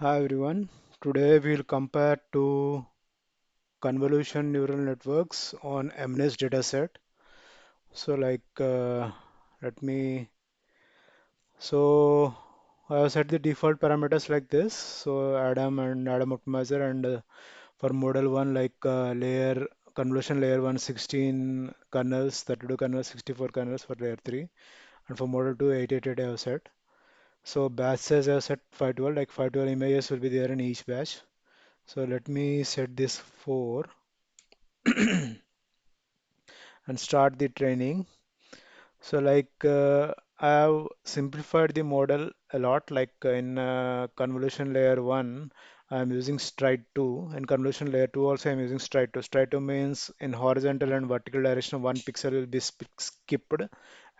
Hi everyone. Today we'll compare two convolution neural networks on MNIST dataset. So let me so I have set the default parameters like this. So Adam and Adam optimizer and for model 1 layer convolution layer 1 16 kernels, 32 kernels, 64 kernels for layer 3, and for model 2 888 I have set. So batch size I have set 512, like 512 images will be there in each batch. So let me set this 4 and start the training. So I have simplified the model a lot. In convolution layer 1, I am using stride 2, and convolution layer 2 also I am using stride 2. Stride 2 means in horizontal and vertical direction one pixel will be skipped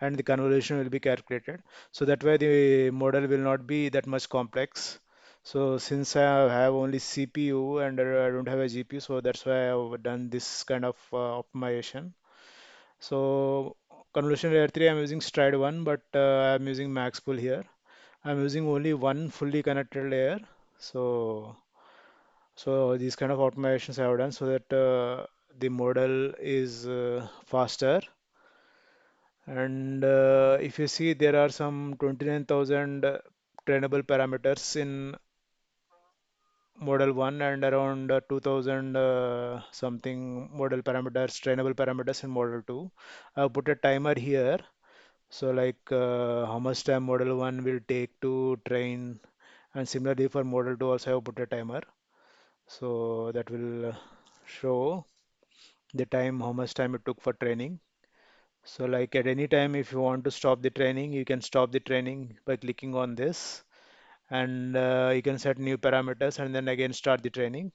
and the convolution will be calculated. So that way the model will not be that much complex. So since I have only CPU and I don't have a GPU, so that's why I have done this kind of optimization. So convolution layer 3 I'm using stride 1, but I'm using max pool here. I'm using only one fully connected layer. So these kind of automations I have done so that the model is faster. And if you see, there are some 29,000 trainable parameters in model 1 and around 2000 something model parameters, trainable parameters in model 2. I've put a timer here. So how much time model 1 will take to train, and similarly for model 2 also I have put a timer. So that will show the time, how much time it took for training. So at any time, if you want to stop the training, you can stop the training by clicking on this, and you can set new parameters and then again start the training.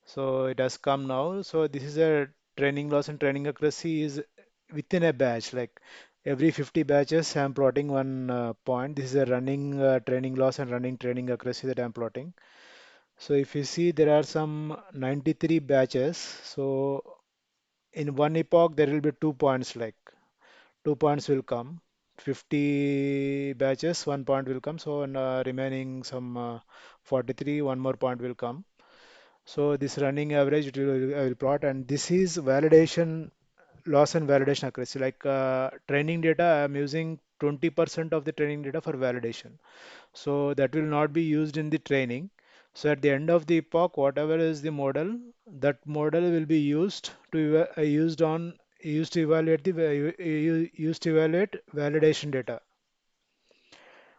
So it has come now. So this is a training loss and training accuracy is within a batch. Like every 50 batches, I'm plotting one point. This is a running training loss and running training accuracy that I'm plotting. So if you see, there are some 93 batches. So in one epoch, there will be 2 points. Like 2 points will come. 50 batches, 1 point will come. So remaining some 43, one more point will come. So this running average I will plot, and this is validation loss and validation accuracy. Training data, I am using 20% of the training data for validation. So that will not be used in the training. So at the end of the epoch, whatever is the model, that model will be used to used to evaluate used to evaluate validation data.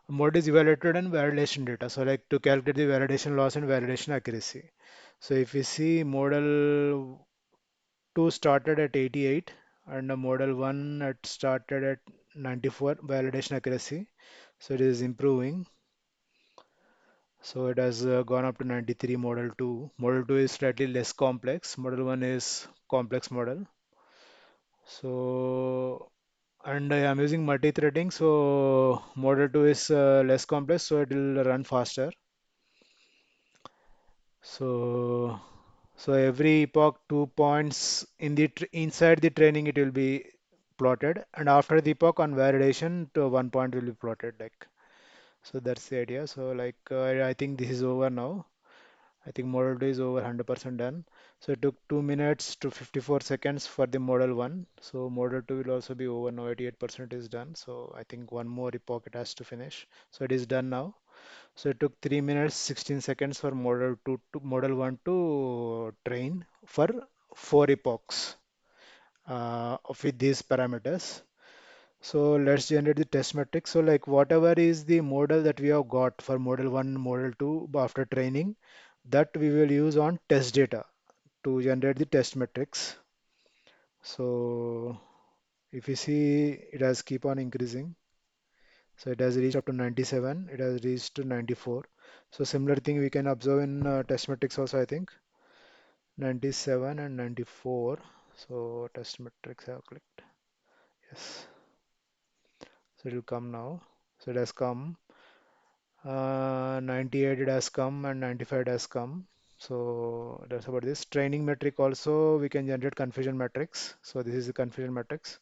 Mode is evaluated and validation data. So like to calculate the validation loss and validation accuracy. So if you see model 2 started at 88 and the model 1 it started at 94 validation accuracy. So it is improving. So it has gone up to 93 model 2. Model 2 is slightly less complex. Model 1 is complex model. So and I am using multi-threading. So model 2 is less complex, so it will run faster. So, so every epoch 2 points in the inside the training it will be plotted, and after the epoch on validation to 1 point will be plotted. So that's the idea. So I think this is over now. I think model 2 is over 100% done. So it took 2 minutes to 54 seconds for the model 1. So model 2 will also be over now. 88% is done. So I think one more epoch it has to finish. So it is done now. So it took 3 minutes 16 seconds for model 2 to model 1 to train for 4 epochs with these parameters. So let's generate the test metric. So whatever is the model that we have got for model 1, model 2 after training, that we will use on test data to generate the test metrics. So if you see, it has keep on increasing. So it has reached up to 97, it has reached to 94. So similar thing we can observe in test metrics also, I think. 97 and 94. So test metrics I have clicked. Yes. So it will come now. So it has come. 98 it has come and 95 it has come. So that's about this. Training metric also we can generate confusion metrics. So this is the confusion metrics.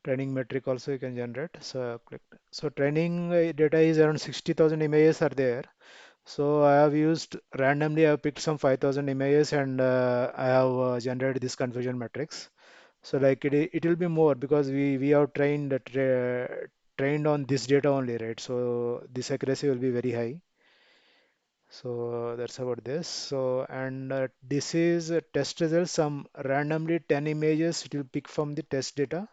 Training metric also you can generate. So I have clicked. So training data is around 60,000 images are there. So I have used randomly, I have picked some 5,000 images and I have generated this confusion matrix. So like it will be more because we have trained on this data only, right? So this accuracy will be very high. So that's about this. So and this is a test result. Some randomly 10 images it will pick from the test data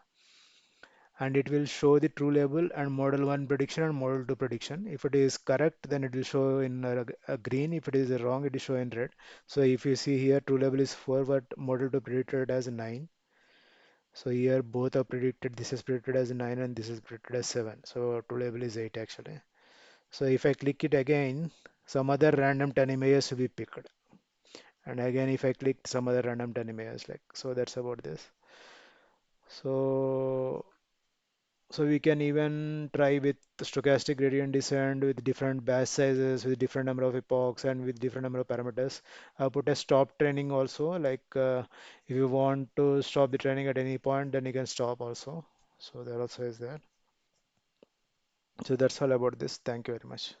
and it will show the true label and model 1 prediction and model 2 prediction. If it is correct, then it will show in a green. If it is wrong, it will show in red. So if you see here, true label is 4, but model 2 predicted as 9. So here both are predicted. This is predicted as 9 and this is predicted as 7. So true label is 8 actually. So if I click it again, some other random 10 images will be picked. And again, if I click some other random 10 images, like so, that's about this. So So we can even try with stochastic gradient descent with different batch sizes, with different number of epochs and with different number of parameters. I'll put a stop training also, like if you want to stop the training at any point, then you can stop also. So there also is that. So that's all about this. Thank you very much.